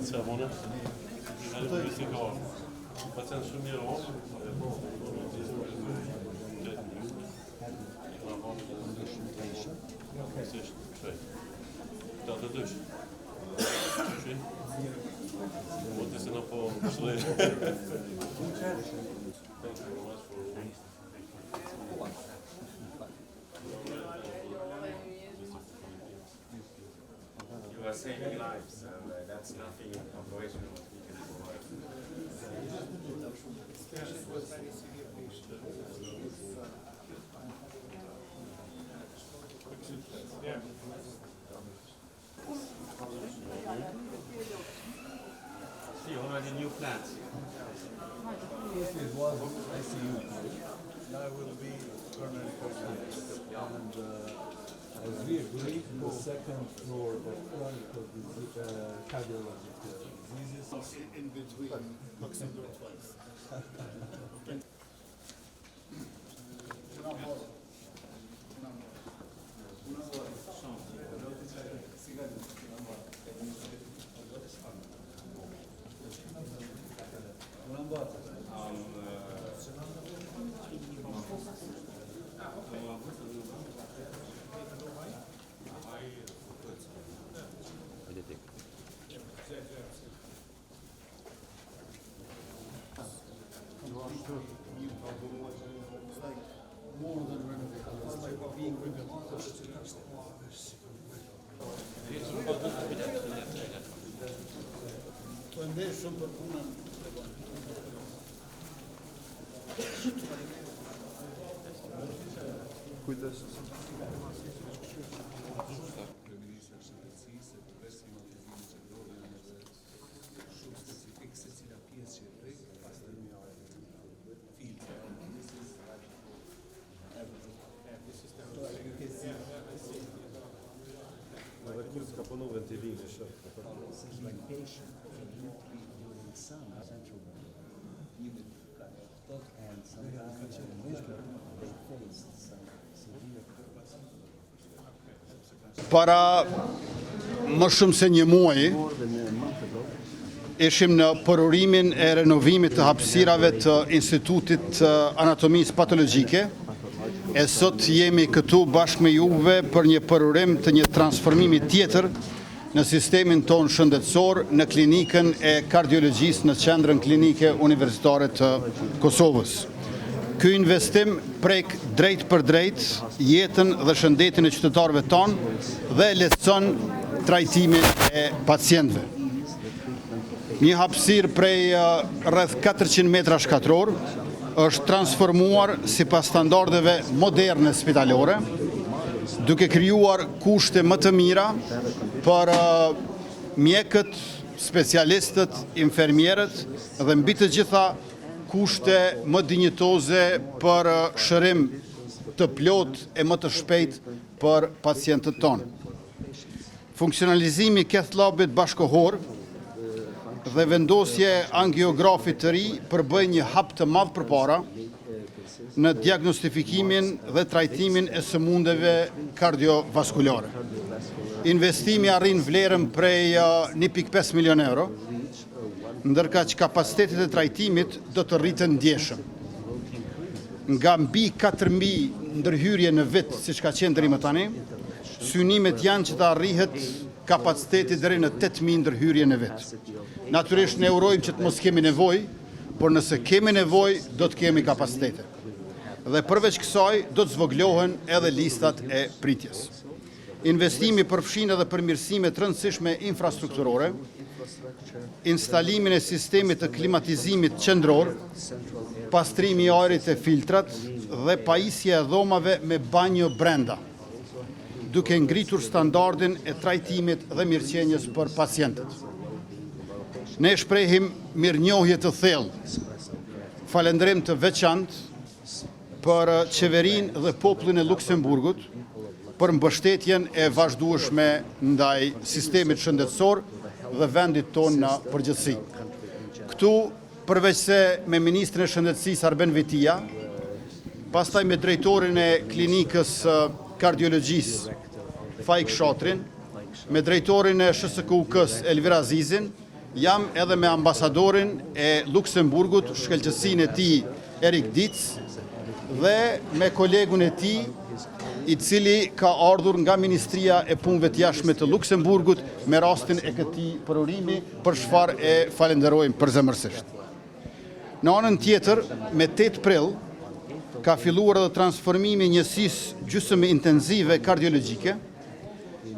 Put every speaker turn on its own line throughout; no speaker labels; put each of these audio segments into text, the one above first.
Servone. Facciamo sul mio rosso. Dat het dus. Wat is er nou voor beslissing?
You are saving lives, and that's nothing operational we can provide. See already new plants.
If it was ICU, now it will be permanent hospital. And as we agreed, the second floor of chronic cardiologic diseases.
In between Luxembourg twice. More than renovated. It's like being When there's some
telefonu ventilin e shëf.
Like patient, they need to be doing some central humid kind of thought, and sometimes in winter they face some severe.
Para më shumë se një muaj,
More than a month ago,
ishim në përurimin e renovimit të hapësirave të Institutit Anatomisë Patologjike, e sot jemi këtu bashkë me juve për një përurim të një transformimi tjetër në sistemin tonë shëndetësor në klinikën e kardiologjisë në qendrën klinike universitare të Kosovës. Ky investim prek drejt për drejt jetën dhe shëndetin e qytetarëve tonë dhe lehtëson trajtimin e pacientëve. Një hapësirë prej rreth 400 metra shkatror është transformuar sipas standardeve moderne spitalore, duke krijuar kushte më të mira për mjekët, specialistët, infermierët dhe mbi të gjitha kushte më dinjitoze për shërim të plot e më të shpejt për pacientët tonë. Funksionalizimi i cath labit bashkohor dhe vendosje angiografit të ri përbëj një hap të madh përpara në diagnostifikimin dhe trajtimin e sëmundjeve kardiovaskulare. Investimi arrin vlerën prej 1.5 milion euro, ndërka që kapacitetet e trajtimit do të rriten ndjeshëm. Nga mbi 4.000 ndërhyrje në vit, siç ka qenë deri më tani, synimet janë që të arrihet kapaciteti deri në 8.000 ndërhyrje në vit. Natyrisht ne urojmë që të mos kemi nevojë, por nëse kemi nevojë, do të kemi kapacitete. Dhe përveç kësaj, do të zvoglohen edhe listat e pritjes. Investimi përfshin edhe përmirësime të rëndësishme infrastrukturore, instalimin e sistemit të klimatizimit qendror, pastrimi i ajrit e filtrat dhe pajisja e dhomave me banjo brenda, duke ngritur standardin e trajtimit dhe mirëqenjes për pacientët. Ne shprehim mirënjohje të thellë, falënderim të veçantë për qeverinë dhe popullin e Luksemburgut për mbështetjen e vazhdueshme ndaj sistemit shëndetësor dhe vendit tonë në përgjithësi. Këtu, përveç se me Ministrin e Shëndetësisë Arben Vitia, pastaj me drejtorin e klinikës kardiologjisë Faik Shatrin, me drejtorin e SHSKUK-s Elvira Azizin, jam edhe me ambasadorin e Luksemburgut, shkëlqësinë e tij Erik Dietz, dhe me kolegun e tij, i cili ka ardhur nga Ministria e Punëve të Jashtme të Luksemburgut me rastin e këtij përurimi, për çfarë e falenderojmë përzemërsisht. Në anën tjetër, me 8 prill, ka filluar edhe transformimi i njësisë gjysmë intenzive kardiologjike,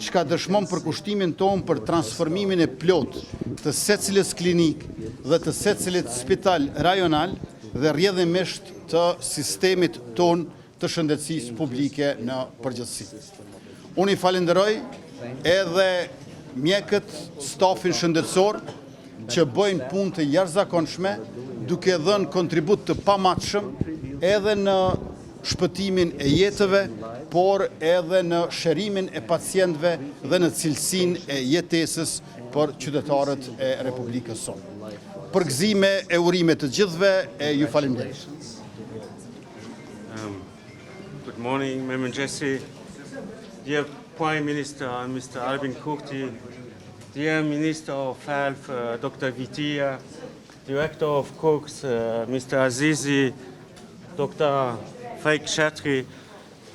çka dëshmon përkushtimin tonë për transformimin e plot të secilës klinik dhe të secilit spital rajonal dhe rrjedhimisht të sistemit tonë të shëndetësisë publike në përgjithësi. Unë i falenderoj edhe mjekët, stafin shëndetësor që bëjnë punë të jashtëzakonshme, duke dhënë kontribut të pamatshëm edhe në shpëtimin e jetëve, por edhe në shërimin e pacientëve dhe në cilësinë e jetesës për qytetarët e Republikës sonë. Përgëzime e urime të gjithëve e ju falenderoj.
Good morning, Mehmet Jesse, dear Prime Minister Mr. Albin Kurti, dear Minister of Health Dr. Vitia, Director of Courts Mr. Azizi, Dr. Faik Shatri.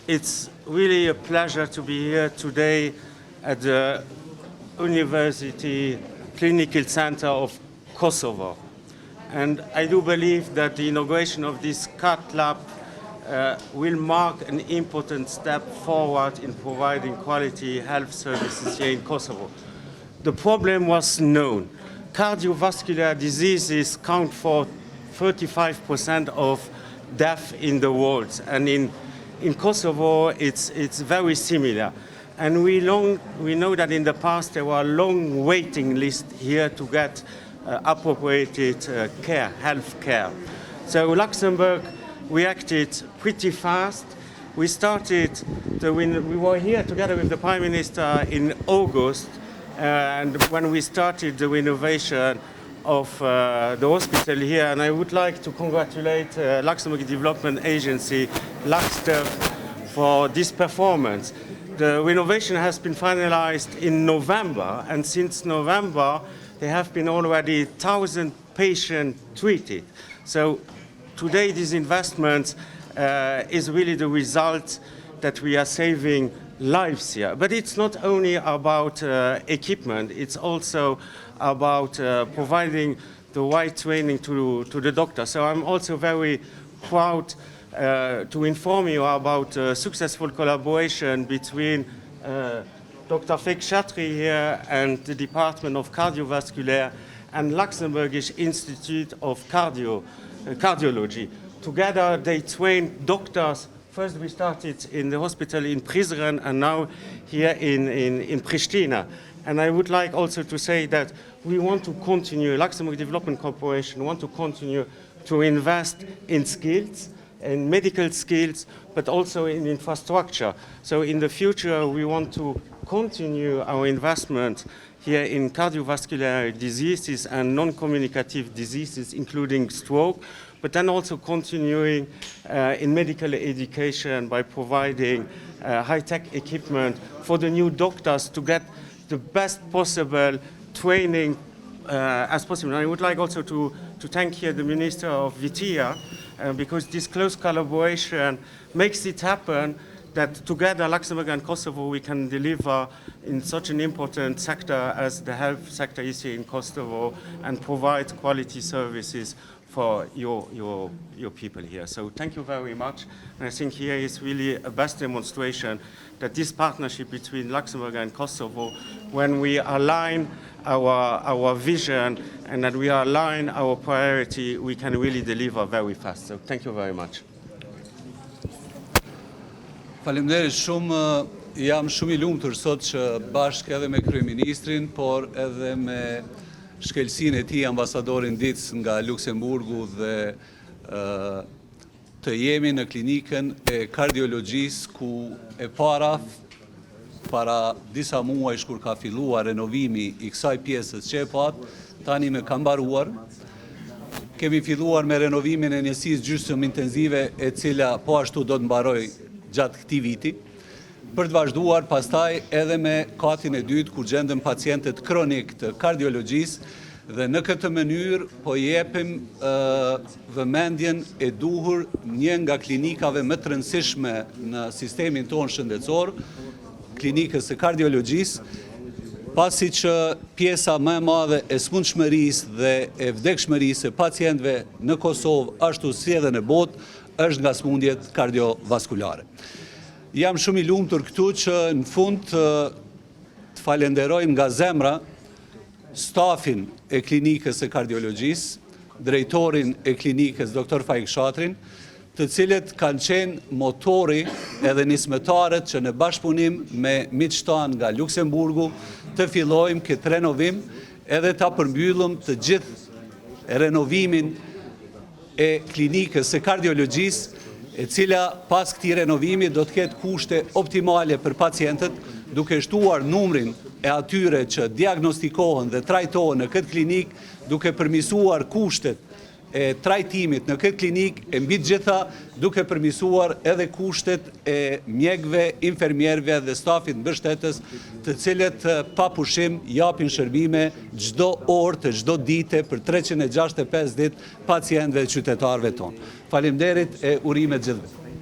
It's really a pleasure to be here today at the University Clinical Center of Kosovo. And I do believe that the inauguration of this cath lab will mark an important step forward in providing quality health services here in Kosovo. The problem was known. Cardiovascular diseases count for 35% of death in the world, and in Kosovo it's very similar. And we know that in the past there were long waiting lists here to get appropriated care, health care. So Luxembourg reacted pretty fast. We were here together with the Prime Minister in August and when we started the renovation of the hospital here, and I would like to congratulate Luxembourg Development Agency, LUXDEV, for this performance. The renovation has been finalized in November, and since November, there have been already 1,000 patients treated. So today, this investment is really the result that we are saving lives here. But it's not only about equipment, it's also about providing the right training to the doctor. So I'm also very proud to inform you about successful collaboration between Dr. Fek Chatri here and the Department of Cardiovascular and Luxembourgish Institute of Cardiology. Together they train doctors. First we started in the hospital in Prizren and now here in Pristina. And I would like also to say that we want to continue, Luxembourg Development Corporation want to continue to invest in skills, in medical skills, but also in infrastructure. So in the future we want to continue our investment here in cardiovascular diseases and non-communicative diseases, including stroke, but then also continuing in medical education by providing high-tech equipment for the new doctors to get the best possible training as possible. And I would like also to thank here the Minister of Vitia, because this close collaboration makes it happen that together Luxembourg and Kosovo we can deliver in such an important sector as the health sector is here in Kosovo and provide quality services for your people here. So thank you very much. And I think here is really a best demonstration that this partnership between Luxembourg and Kosovo, when we align our vision and that we align our priority, we can really deliver very fast. So thank you very much.
Faleminderit shumë, jam shumë I lumtur sot që bashkë edhe me kryeministrin, por edhe me shkelësinë e tij ambasadorin Dietz nga Luksemburgu dhe të jemi në klinikën e kardiologjisë ku e para disa muajsh kur ka filluar renovimi I kësaj pjesës që e pat, tani me ka mbaruar. Kemi filluar me renovimin e njësisë gjysmë intenzive e cila po ashtu do të mbaroj gjatë këtij viti, për të vazhduar pastaj edhe me katin e dytë kur gjenden pacientët kronik të kardiologjisë dhe në këtë mënyrë po jepim vëmendjen e duhur një nga klinikave më të rëndësishme në sistemin tonë shëndetësor, klinikës së kardiologjisë, pasi që pjesa më e madhe e smundshmërisë dhe e vdekshmërisë e pacientëve në Kosovë ashtu si edhe në botë është nga smundjet kardiovaskulare. Jam shumë I lumtur këtu që në fund të falenderojmë nga zemra stafin e klinikës së kardiologjisë, drejtorin e klinikës Dr. Fek Chatrin, të cilët kanë qenë motori edhe nismëtarët që në bashkëpunim me miqtan nga Luksemburgu të fillojmë këtë renovim edhe ta përmbyllëm të gjithë renovimin e klinikës së kardiologjisë, e cila pas këtij renovimi do të ketë kushte optimale për pacientët, duke shtuar numrin e atyre që diagnostikohen dhe trajtohen në këtë klinik, duke përmirësuar kushtet e trajtimit në këtë klinik, e mbi të gjitha duke përmirësuar edhe kushtet e mjekëve, infermierëve dhe stafit mbështetës, të cilët pa pushim japin shërbime çdo orë të çdo dite për 365 ditë pacientëve dhe qytetarëve tonë. Faleminderit e urimet gjithëve.